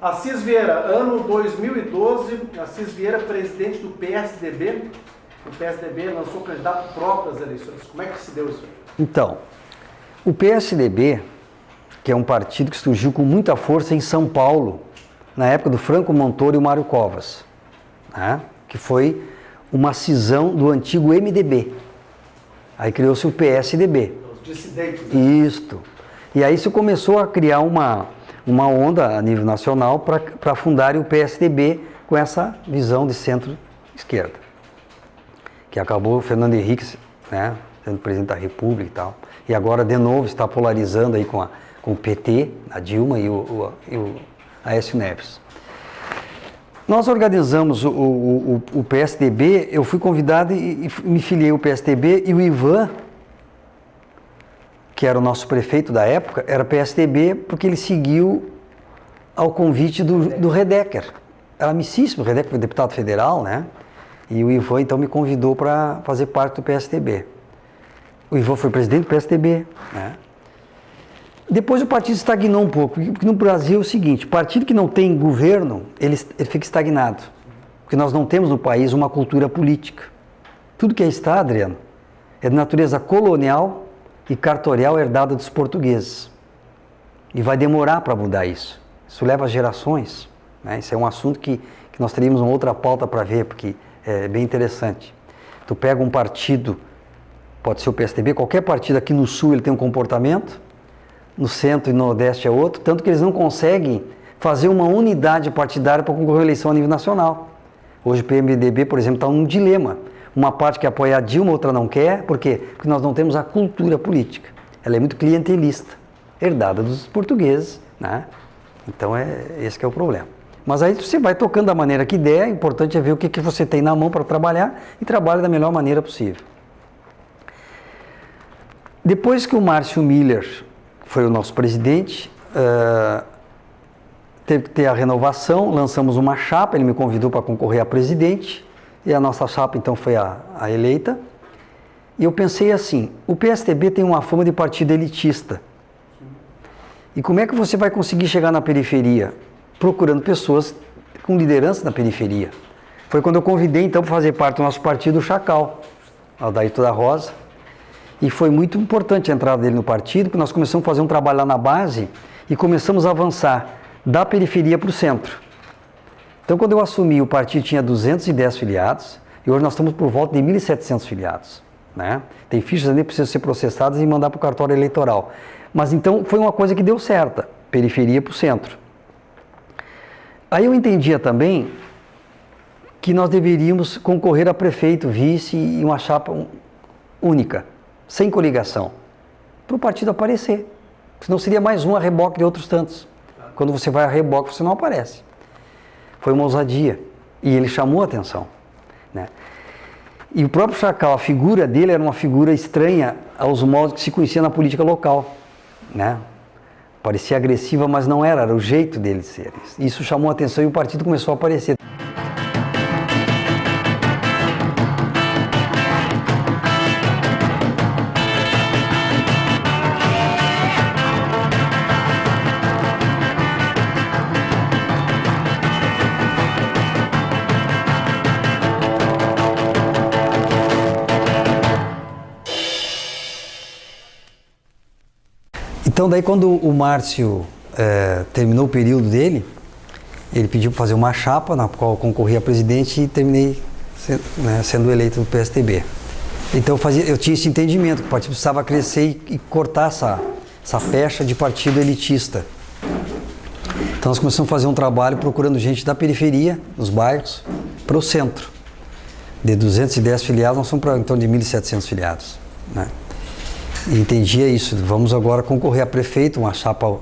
Assis Vieira, ano 2012, Assis Vieira, presidente do PSDB. O PSDB lançou candidato próprio às eleições. Como é que se deu isso? Então, o PSDB, que é um partido que surgiu com muita força em São Paulo, na época do Franco Montoro e o Mário Covas, né? Que foi uma cisão do antigo MDB. Aí criou-se o PSDB. Os dissidentes. Né? Isto. E aí se começou a criar uma onda a nível nacional para fundar o PSDB com essa visão de centro-esquerda. Que acabou o Fernando Henrique, né, sendo presidente da República e tal. E agora, de novo, está polarizando aí com o PT, a Dilma e o Aécio Neves. Nós organizamos o PSDB, eu fui convidado e me filiei ao PSDB, e o Ivan, que era o nosso prefeito da época, era PSDB porque ele seguiu ao convite do Redecker. Era amicíssimo, o Redecker foi deputado federal, né? E o Ivan, então, me convidou para fazer parte do PSDB. O Ivan foi presidente do PSDB, né? Depois o partido estagnou um pouco, porque no Brasil é o seguinte, partido que não tem governo, ele fica estagnado. Porque nós não temos no país uma cultura política. Tudo que aí está, Adriano, é de natureza colonial e cartorial herdada dos portugueses. E vai demorar para mudar isso. Isso leva gerações, né? Isso é um assunto que nós teríamos uma outra pauta para ver, porque é bem interessante. Tu pega um partido, pode ser o PSDB, qualquer partido aqui no Sul ele tem um comportamento, no Centro e no Nordeste é outro, tanto que eles não conseguem fazer uma unidade partidária para concorrer à eleição a nível nacional. Hoje o PMDB, por exemplo, está num dilema. Uma parte quer apoiar a Dilma, outra não quer. Por quê? Porque nós não temos a cultura política. Ela é muito clientelista, herdada dos portugueses, né? Então esse que é o problema. Mas aí você vai tocando da maneira que der, o importante é ver o que você tem na mão para trabalhar e trabalha da melhor maneira possível. Depois que o Márcio Miller foi o nosso presidente, teve que ter a renovação, lançamos uma chapa, ele me convidou para concorrer a presidente, e a nossa chapa então foi a eleita. E eu pensei assim, o PSDB tem uma fama de partido elitista. E como é que você vai conseguir chegar na periferia? Procurando pessoas com liderança na periferia. Foi quando eu convidei então para fazer parte do nosso partido o Chacal, Aldair da Rosa. E foi muito importante a entrada dele no partido, porque nós começamos a fazer um trabalho lá na base e começamos a avançar da periferia para o centro. Então, quando eu assumi, o partido tinha 210 filiados e hoje nós estamos por volta de 1.700 filiados, né? Tem fichas ali que precisam ser processadas e mandar para o cartório eleitoral. Mas então foi uma coisa que deu certa, periferia para o centro. Aí eu entendia também que nós deveríamos concorrer a prefeito, vice e uma chapa única, sem coligação, para o partido aparecer. Senão seria mais um a reboque de outros tantos. Quando você vai a reboque, você não aparece. Foi uma ousadia. E ele chamou a atenção, né? E o próprio Chacal, a figura dele era uma figura estranha aos moldes que se conhecia na política local, né? Parecia agressiva, mas não era, era o jeito dele ser. Isso chamou a atenção e o partido começou a aparecer. Então, daí quando o Márcio terminou o período dele, ele pediu para fazer uma chapa na qual eu concorri a presidente e terminei sendo eleito do PSDB. Então eu tinha esse entendimento que o partido precisava crescer e cortar essa pecha de partido elitista. Então nós começamos a fazer um trabalho procurando gente da periferia, dos bairros, para o centro. De 210 filiados, nós somos para em torno de 1.700 filiados, né? E entendia isso, vamos agora concorrer a prefeito, uma chapa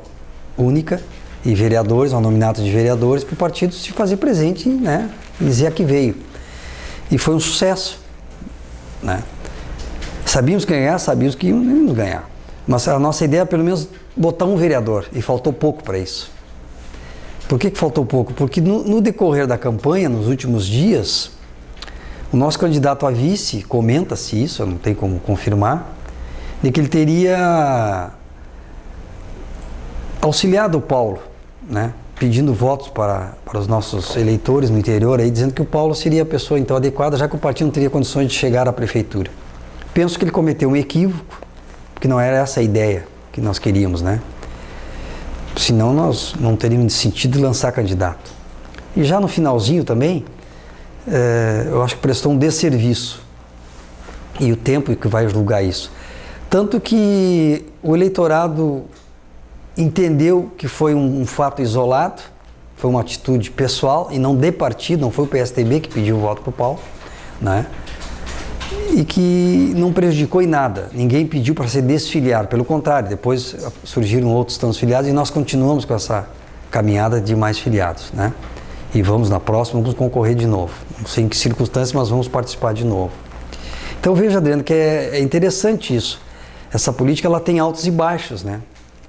única, e vereadores, um nominato de vereadores, para o partido se fazer presente, né, e dizer a que veio. E foi um sucesso, né? Sabíamos que ganhar, sabíamos que íamos ganhar. Mas a nossa ideia é pelo menos botar um vereador, e faltou pouco para isso. Por que faltou pouco? Porque no decorrer da campanha, nos últimos dias, o nosso candidato a vice, comenta-se isso, não tem como confirmar, de que ele teria auxiliado o Paulo, né, pedindo votos para os nossos eleitores no interior, aí, dizendo que o Paulo seria a pessoa então adequada, já que o partido não teria condições de chegar à prefeitura. Penso que ele cometeu um equívoco, porque não era essa a ideia que nós queríamos, né? Senão nós não teríamos sentido de lançar candidato. E já no finalzinho também, eu acho que prestou um desserviço. E o tempo que vai julgar isso. Tanto que o eleitorado entendeu que foi um fato isolado, foi uma atitude pessoal e não de partido, não foi o PSDB que pediu o voto para o Paulo, né? E que não prejudicou em nada. Ninguém pediu para ser desfiliado, pelo contrário, depois surgiram outros transfiliados e nós continuamos com essa caminhada de mais filiados, né? E vamos na próxima, vamos concorrer de novo. Não sei em que circunstâncias, mas vamos participar de novo. Então veja, Adriano, que é interessante isso. Essa política ela tem altos e baixos, né?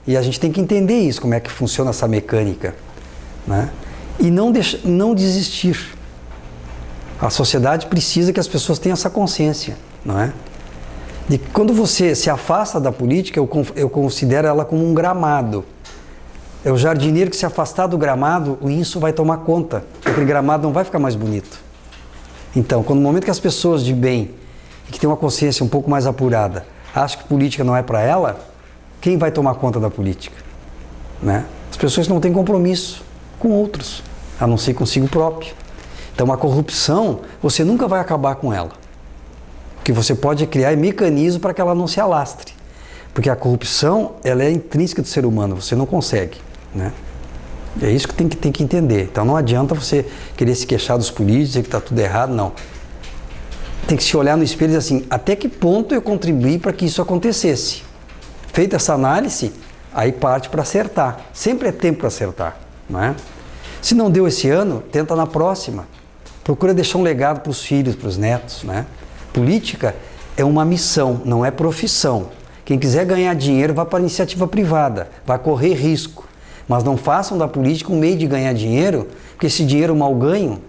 E a gente tem que entender isso, como é que funciona essa mecânica, né? E não desistir. A sociedade precisa que as pessoas tenham essa consciência, não é? De que quando você se afasta da política, eu considero ela como um gramado. É o jardineiro que se afastar do gramado, o inso vai tomar conta. Aquele gramado não vai ficar mais bonito. Então, no momento que as pessoas de bem, e que têm uma consciência um pouco mais apurada, acham que política não é para ela, quem vai tomar conta da política? Né? As pessoas não têm compromisso com outros, a não ser consigo próprio. Então, a corrupção, você nunca vai acabar com ela. O que você pode criar é mecanismo para que ela não se alastre. Porque a corrupção, ela é intrínseca do ser humano, você não consegue, né? É isso que tem que entender. Então, não adianta você querer se queixar dos políticos, dizer que está tudo errado, não. Tem que se olhar no espelho e dizer assim, até que ponto eu contribuí para que isso acontecesse? Feita essa análise, aí parte para acertar. Sempre é tempo para acertar, não é? Se não deu esse ano, tenta na próxima. Procura deixar um legado para os filhos, para os netos, né? Política é uma missão, não é profissão. Quem quiser ganhar dinheiro, vá para a iniciativa privada, vai correr risco. Mas não façam da política um meio de ganhar dinheiro, porque esse dinheiro mal ganho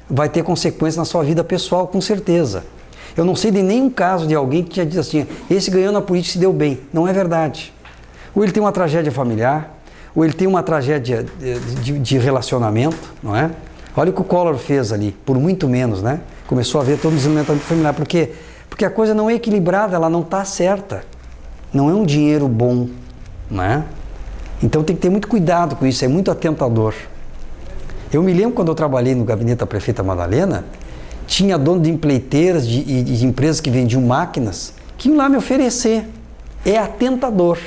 vai ter consequências na sua vida pessoal, com certeza. Eu não sei de nenhum caso de alguém que já diz assim, esse ganhou na política e se deu bem. Não é verdade. Ou ele tem uma tragédia familiar, ou ele tem uma tragédia de relacionamento, não é? Olha o que o Collor fez ali, por muito menos, né? Começou a ver todo o desenvolvimento familiar. Por quê? Porque a coisa não é equilibrada, ela não está certa. Não é um dinheiro bom, não é? Então tem que ter muito cuidado com isso, é muito atentador. Eu me lembro quando eu trabalhei no gabinete da prefeita Madalena, tinha dono de empreiteiras e de empresas que vendiam máquinas que iam lá me oferecer. É atentador.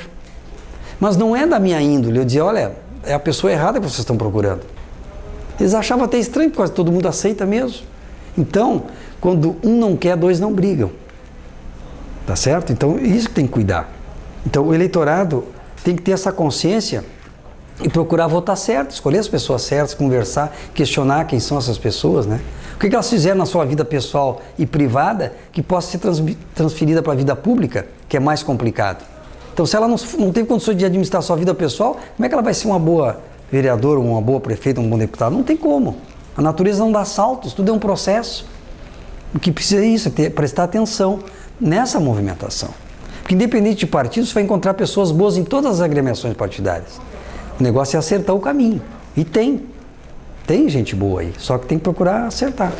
Mas não é da minha índole. Eu dizia, olha, é a pessoa errada que vocês estão procurando. Eles achavam até estranho, porque quase todo mundo aceita mesmo. Então, quando um não quer, dois não brigam. Tá certo? Então, isso que tem que cuidar. Então, o eleitorado tem que ter essa consciência e procurar votar certo, escolher as pessoas certas, conversar, questionar quem são essas pessoas, né? O que elas fizeram na sua vida pessoal e privada que possa ser transferida para a vida pública, que é mais complicado. Então, se ela não tem condições de administrar a sua vida pessoal, como é que ela vai ser uma boa vereadora, uma boa prefeita, um bom deputado? Não tem como. A natureza não dá saltos, tudo é um processo. O que precisa é isso, é prestar atenção nessa movimentação. Porque independente de partido, você vai encontrar pessoas boas em todas as agremiações partidárias. O negócio é acertar o caminho. E tem gente boa aí, só que tem que procurar acertar.